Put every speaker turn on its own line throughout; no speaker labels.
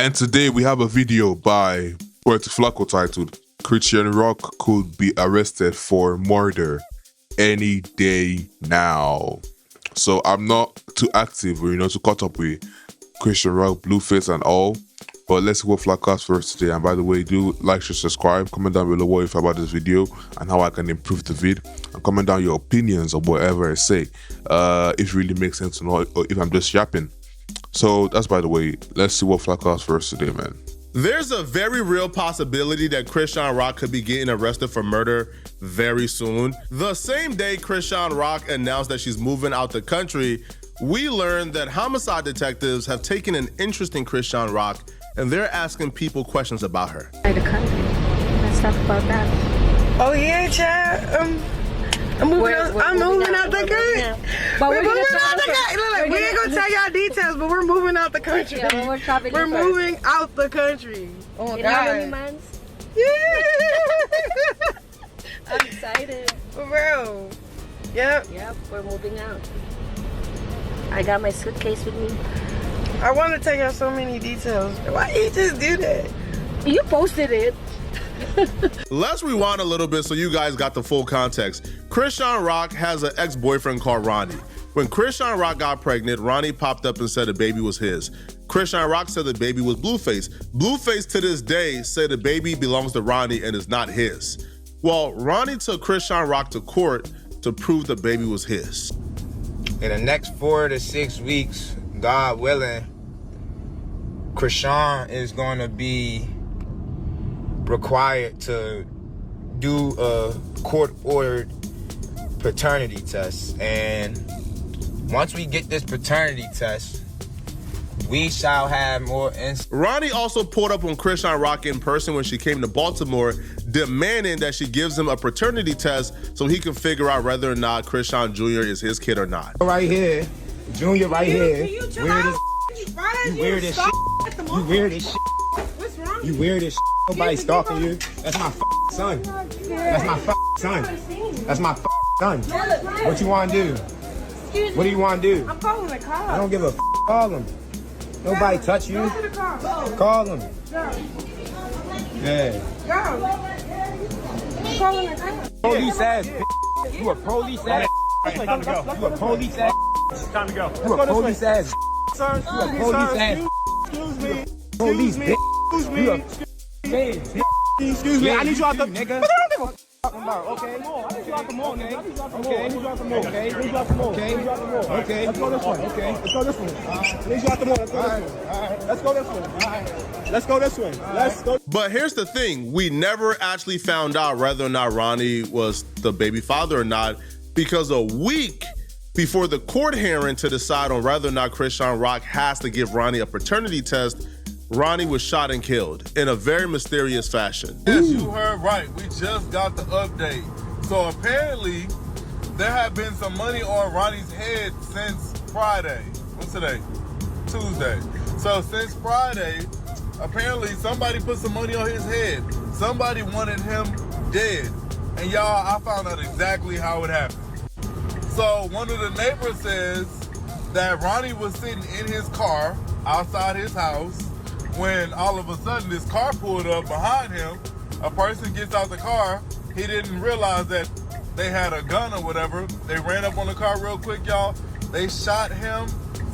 And today we have a video by Puerto Flaco titled Chrisean Rock could be arrested for murder any day now. So I'm not too active, too caught up with Chrisean Rock, Blueface and all. But let's see what Flaco has for us today. And by the way, do like, share, subscribe, comment down below what you feel about this video and how I can improve the vid. And comment down your opinions of whatever I say. If it really makes sense or not, or if I'm just yapping. So that's by the way. Let's see what Flaco has for us today, man.
There's a very real possibility that Chrisean Rock could be getting arrested for murder very soon. The same day Chrisean Rock announced that she's moving out the country, we learned that homicide detectives have taken an interest in Chrisean Rock and they're asking people questions about her.
The country. Let's talk about that.
Oh yeah, Chad. I'm moving out the country. We're moving out the country. Look, we ain't gonna tell y'all details, but we're moving out the country.
Yeah,
we're moving out the country. Oh
in how many months?
Yeah.
I'm excited.
For real. Yep,
we're moving out. I got my suitcase with me.
I want to tell y'all so many details. Why you just do that?
You posted it.
Let's rewind a little bit so you guys got the full context. Chrisean Rock has an ex-boyfriend called Ronnie. When Chrisean Rock got pregnant, Ronnie popped up and said the baby was his. Chrisean Rock said the baby was Blueface. Blueface to this day said the baby belongs to Ronnie and is not his. Well, Ronnie took Chrisean Rock to court to prove the baby was his.
In the next 4 to 6 weeks, God willing, Chrisean is going to be required to do a court-ordered paternity test. And once we get this paternity test, we shall have more
Ronnie also pulled up on Chrisean Rock in person when she came to Baltimore, demanding that she gives him a paternity test so he can figure out whether or not Chrisean Jr. is his kid or not.
Right here, Junior right here.
You
weird as shit. You weird as shit.
What's wrong?
You weird as shit. Nobody stalking you. That's my son. That's my son. That's my son. What you want to do? What do you want to do?
I'm calling the cops.
I don't give a call him. Nobody touch you. Call him. Yeah.
Go. I'm calling the cops.
Police ass. You a police ass.
Time to go.
You a police ass.
Time to go.
You a police ass.
Sir,
You a police ass.
excuse me.
Police bitch.
Excuse
You a
me.
excuse
me. I need you out the
nigga.
But I don't give a
Talking about, okay.
I need you out the mall, nigga. I need you out the mall.
Okay.
I need you out the mall.
Okay.
I need you out the mall.
Okay.
I need you out the mall.
Okay.
Let's go this way.
Okay.
Let's go this way. I need you out the mall. Let's go this way. Let's go this way. Let's go this way. Let's go.
But here's the thing, we never actually found out whether or not Ronnie was the baby father or not, because a week before the court hearing to decide on whether or not Chrisean Rock has to give Ronnie a paternity test, Ronnie was shot and killed in a very mysterious fashion.
Yes, you heard right. We just got the update. So apparently, there had been some money on Ronnie's head since Friday. What's today? Tuesday. So since Friday, apparently somebody put some money on his head. Somebody wanted him dead. And y'all, I found out exactly how it happened. So one of the neighbors says that Ronnie was sitting in his car outside his house when all of a sudden this car pulled up behind him. A person gets out the car. He didn't realize that they had a gun or whatever. They ran up on the car real quick, y'all. They shot him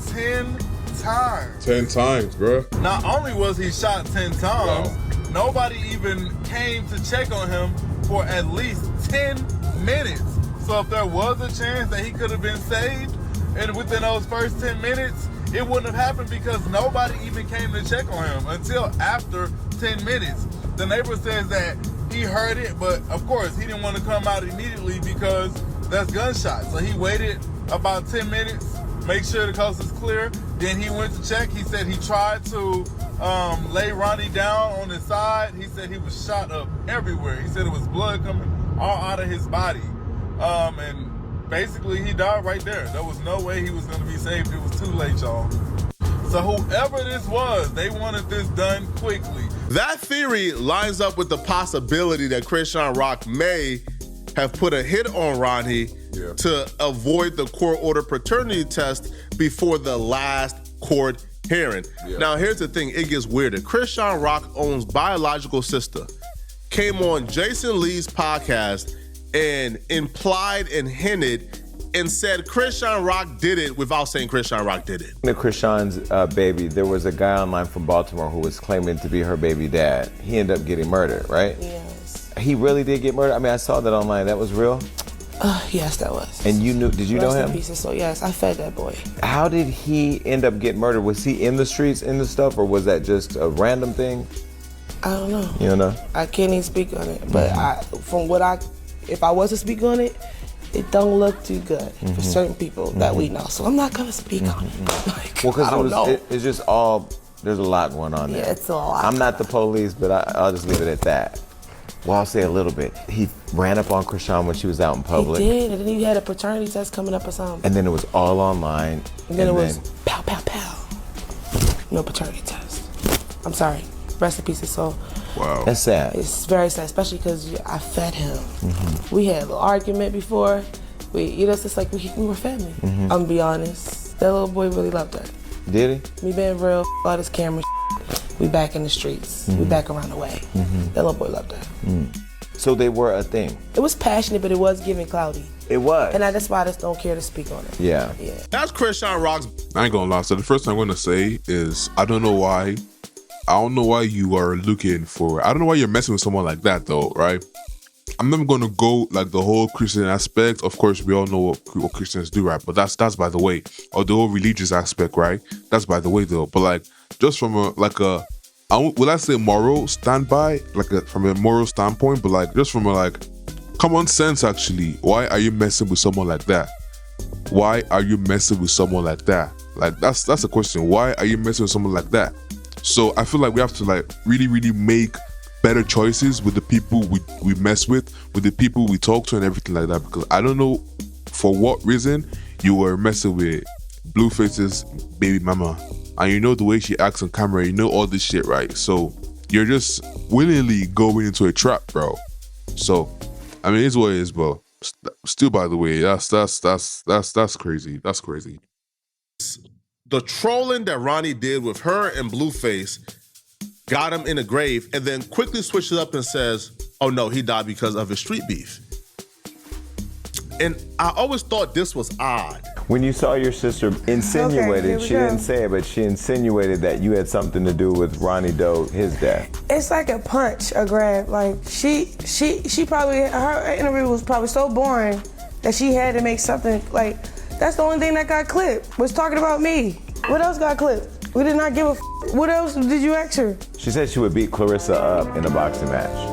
10 times.
10 times, bro.
Not only was he shot 10 times, nobody even came to check on him for at least 10 minutes. So if there was a chance that he could have been saved, and within those first 10 minutes, it wouldn't have happened because nobody even came to check on him until after 10 minutes. The neighbor says that he heard it, but of course he didn't want to come out immediately because that's gunshots. So he waited about 10 minutes, make sure the coast is clear. Then he went to check. He said he tried to lay Ronnie down on his side. He said he was shot up everywhere. He said it was blood coming all out of his body. And basically he died right there. There was no way he was going to be saved. It was too late, y'all. So whoever this was, they wanted this done quickly.
That theory lines up with the possibility that Chrisean Rock may have put a hit on Ronnie to avoid the court-ordered paternity test before the last court hearing. Now, here's the thing. It gets weirder. Chrisean Rock owns biological sister. Came on Jason Lee's podcast and implied and hinted and said Chrisean Rock did it without saying Chrisean Rock did it.
The Chrisean's baby, there was a guy online from Baltimore who was claiming to be her baby dad. He ended up getting murdered, right?
Yes.
He really did get murdered? I mean, I saw that online. That was real?
Yes, that was.
And you knew, did you know him?
So yes, I fed that boy.
How did he end up getting murdered? Was he in the streets, in the stuff, or was that just a random thing?
I don't know.
You don't know?
I can't even speak on it. But if I was to speak on it, it don't look too good for certain people that we know. So I'm not gonna speak on it. Like,
well,
because
it's just all, there's a lot going on there.
Yeah, it's a lot.
I'm not the police, but I'll just leave it at that. Well, I'll say a little bit. He ran up on Chrisean when she was out in public.
He did, and then he had a paternity test coming up or something.
And then it was all online.
And then it was pow, pow, pow. No paternity test. I'm sorry. Rest in peace, his soul.
Wow.
That's sad.
It's very sad, especially because I fed him. We had a little argument before. It's just like we were family. I'm gonna be honest. That little boy really loved her.
Did he?
Me being real, all this camera we back in the streets. We back around the way. That little boy loved her.
So they were a thing.
It was passionate, but it was giving cloudy.
It was.
And that's why I just don't care to speak on it.
Yeah.
That's Chrisean Rock's.
I ain't gonna lie. So the first thing I'm gonna say is I don't know why you are looking for. I don't know why you're messing with someone like that though, right? I'm never gonna go like the whole Christian aspect. Of course, we all know what Christians do, right? But that's by the way. Or the whole religious aspect, right? That's by the way though. But like just from will I say moral standby, from a moral standpoint, but like just from a common sense actually. Why are you messing with someone like that? Why are you messing with someone like that? Like that's a question. Why are you messing with someone like that? So I feel like we have to really, really make better choices with the people we mess with the people we talk to and everything like that. Because I don't know for what reason you were messing with Blueface's baby mama. And you know the way she acts on camera, you know all this shit, right? So you're just willingly going into a trap, bro. So, I mean, it's what it is, bro. Still, by the way, that's crazy. That's crazy.
The trolling that Ronnie did with her and Blueface got him in a grave, and then quickly switches up and says, oh no, he died because of his street beef. And I always thought this was odd.
When you saw your sister insinuated,
Okay,
she didn't say it, but she insinuated that you had something to do with Ronnie Doe, his death.
It's like a punch, a grab. Like she probably, her interview was probably so boring that she had to make something like, that's the only thing that got clipped, was talking about me. What else got clipped? We did not give a What else did you ask her?
She said she would beat Clarissa up in a boxing match.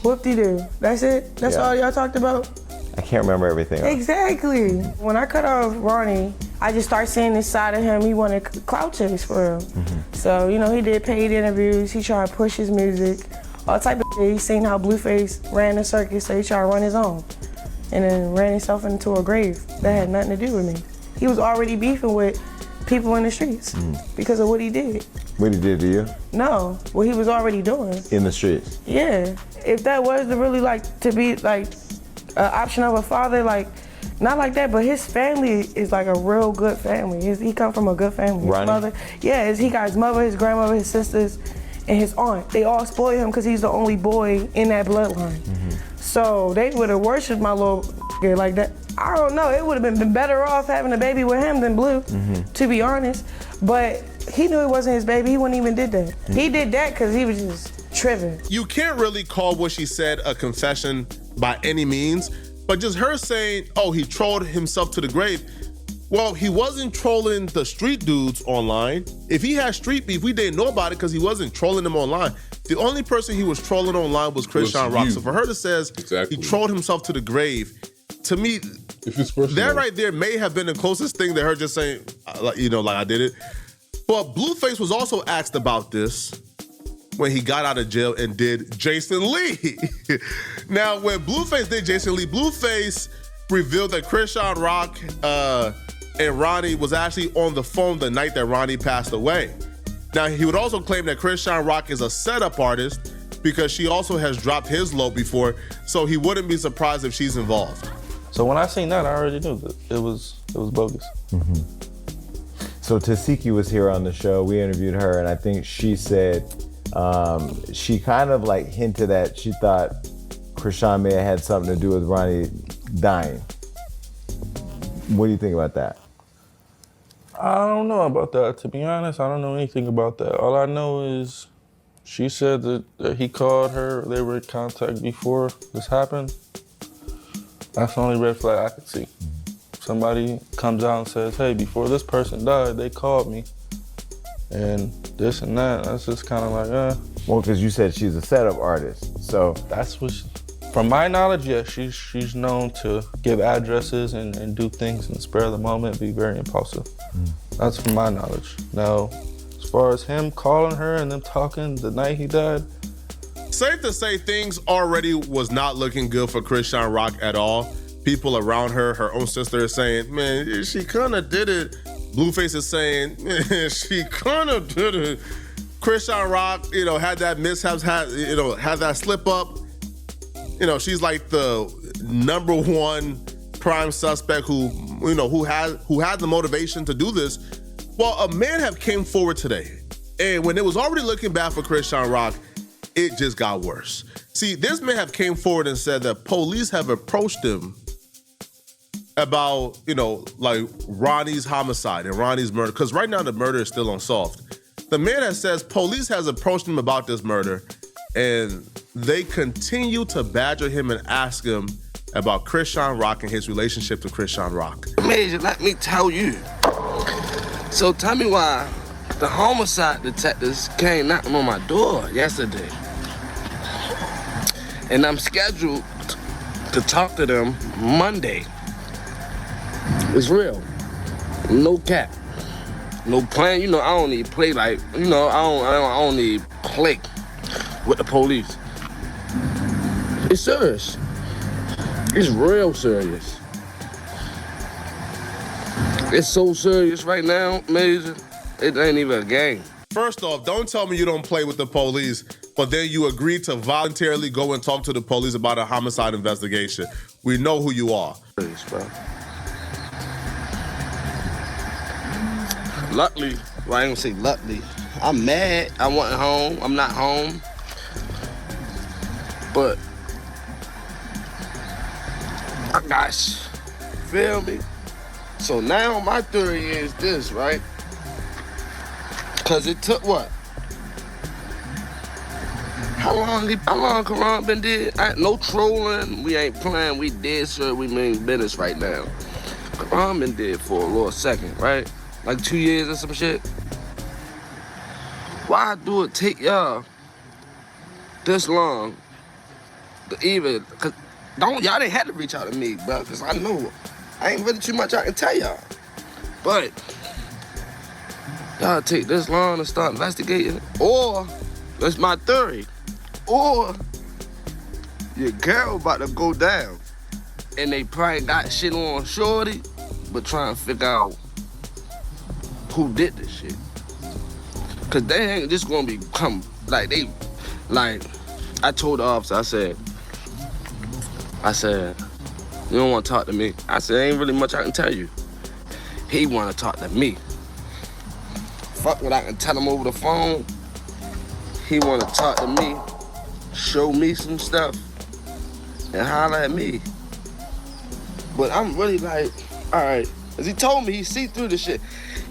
Whoop-de-doo. That's it? That's all y'all talked about?
I can't remember everything else.
Exactly. When I cut off Ronnie, I just started seeing this side of him. He wanted clout chase for him. So, he did paid interviews. He tried to push his music, all type of shit. He seen how Blueface ran the circus, so he tried to run his own. And then ran himself into a grave that had nothing to do with me. He was already beefing with people in the streets because of what he did.
What he did to you?
No, what he was already doing.
In the streets?
Yeah. If that was to really to be an option of a father, not like that, but his family is like a real good family. He come from a good family.
Ronnie?
His mother, he got his mother, his grandmother, his sisters, and his aunt. They all spoil him because he's the only boy in that bloodline. So they would have worshipped my little like that. I don't know, it would have been better off having a baby with him than Blue, to be honest. But he knew it wasn't his baby, he wouldn't even did that. He did that because he was just tripping.
You can't really call what she said a confession by any means, but just her saying, oh, he trolled himself to the grave. Well, he wasn't trolling the street dudes online. If he had street beef, we didn't know about it because he wasn't trolling them online. The only person he was trolling online was Chrisean Rock. So for her to say he trolled himself to the grave, to me,
if it's personal,
that right there may have been the closest thing to her just saying, like I did it. But Blueface was also asked about this when he got out of jail and did Jason Lee. Now, when Blueface did Jason Lee, Blueface revealed that Chrisean Rock and Ronnie was actually on the phone the night that Ronnie passed away. Now, he would also claim that Chrisean Rock is a setup artist because she also has dropped his low before, so he wouldn't be surprised if she's involved.
So when I seen that, I already knew that it was bogus.
So Tasiki was here on the show. We interviewed her, and I think she said she kind of like hinted at she thought Chrisean may have had something to do with Ronnie dying. What do you think about that?
I don't know about that. To be honest, I don't know anything about that. All I know is she said that he called her. They were in contact before this happened. That's the only red flag I could see. Somebody comes out and says, hey, before this person died, they called me. And this and that, that's just kind of like,
Well, because you said she's a setup artist, so.
That's what from my knowledge, yes, she's known to give addresses and do things in the spur of the moment, be very impulsive. That's from my knowledge. Now, as far as him calling her and them talking the night he died.
Safe to say things already was not looking good for Chrisean Rock at all. People around her own sister is saying, man, she kind of did it. Blueface is saying, man, she kind of did it. Chrisean Rock, had that mishap, had that slip up. She's like the number one prime suspect who had the motivation to do this. Well, a man have came forward today, and when it was already looking bad for Chrisean Rock, it just got worse. See, this man have came forward and said that police have approached him about, like Ronnie's homicide and Ronnie's murder, because right now the murder is still unsolved. The man that says police has approached him about this murder, and they continue to badger him and ask him about Chrisean Rock and his relationship to Chrisean Rock.
Major, let me tell you. So tell me why the homicide detectives came knocking on my door yesterday. And I'm scheduled to talk to them Monday. It's real. No cap. No plan. I don't need play like, I don't need play with the police. It's serious. It's real serious. It's so serious right now, Major. It ain't even a game.
First off, don't tell me you don't play with the police, but then you agree to voluntarily go and talk to the police about a homicide investigation. We know who you are.
Serious, bro. Luckily, well, I ain't gonna say luckily. I'm mad. I wasn't home. I'm not home. But I got feel me? So now my theory is this, right? Cause it took what? How long Karan been dead? No trolling, we ain't playing, we dead, sir, we mean business right now. Karan been dead for a little second, right? Like 2 years or some shit. Why do it take y'all this long to even, cause y'all didn't have to reach out to me, bro, cause I know I ain't really too much I can tell y'all. But y'all take this long to start investigating, or that's my theory, or your girl about to go down and they probably got shit on shorty, but trying to figure out who did this shit. Cause they ain't just gonna become like I told the officer, I said, you don't wanna talk to me? I said, ain't really much I can tell you. He wanna talk to me. Fuck what I can tell him over the phone. He wanna talk to me, show me some stuff, and holler at me. But I'm really like, all right, cause he told me he see through the shit.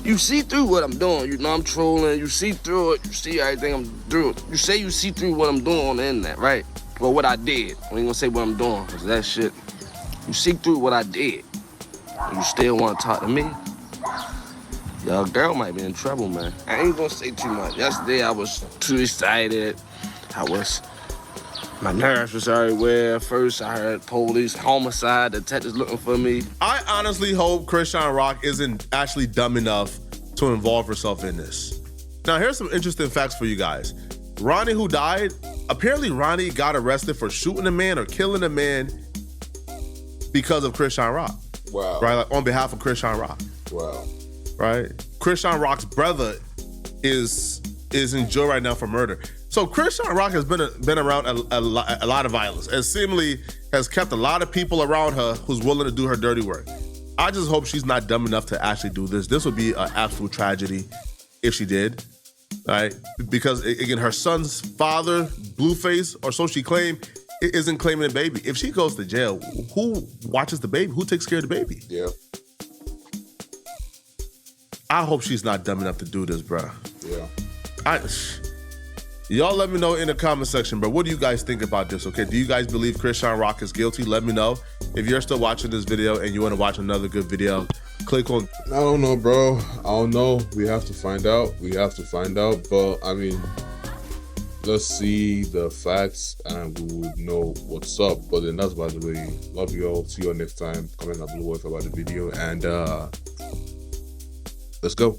You see through what I'm doing, I'm trolling, you see through it, you see everything I'm doing. You say you see through what I'm doing on the internet, right? Well, what I did. I ain't gonna say what I'm doing, cause that shit, you see through what I did. And you still wanna talk to me? Your girl might be in trouble, man. I ain't gonna say too much. Yesterday I was too excited. My nerves was everywhere. First I heard police, homicide, detectives looking for me.
I honestly hope Chrisean Rock isn't actually dumb enough to involve herself in this. Now, here's some interesting facts for you guys. Ronnie, who died, apparently Ronnie got arrested for shooting a man or killing a man because of Chrisean Rock.
Wow.
Right, like on behalf of Chrisean Rock.
Wow.
Right? Chrisean Rock's brother is in jail right now for murder. So Chrisean Rock has been around a lot of violence and seemingly has kept a lot of people around her who's willing to do her dirty work. I just hope she's not dumb enough to actually do this. This would be an absolute tragedy if she did. Right? Because again, her son's father, Blueface, or so she claimed, isn't claiming the baby. If she goes to jail, who watches the baby? Who takes care of the baby?
Yeah.
I hope she's not dumb enough to do this, bruh.
Yeah.
Y'all let me know in the comment section, bro. What do you guys think about this, okay? Do you guys believe Chrisean Rock is guilty? Let me know. If you're still watching this video and you want to watch another good video, click on...
I don't know, bro. I don't know. We have to find out. But, I mean, let's see the facts and we would know what's up. But then that's by the way. Love you all. See you all next time. Comment down below about the video. And let's go.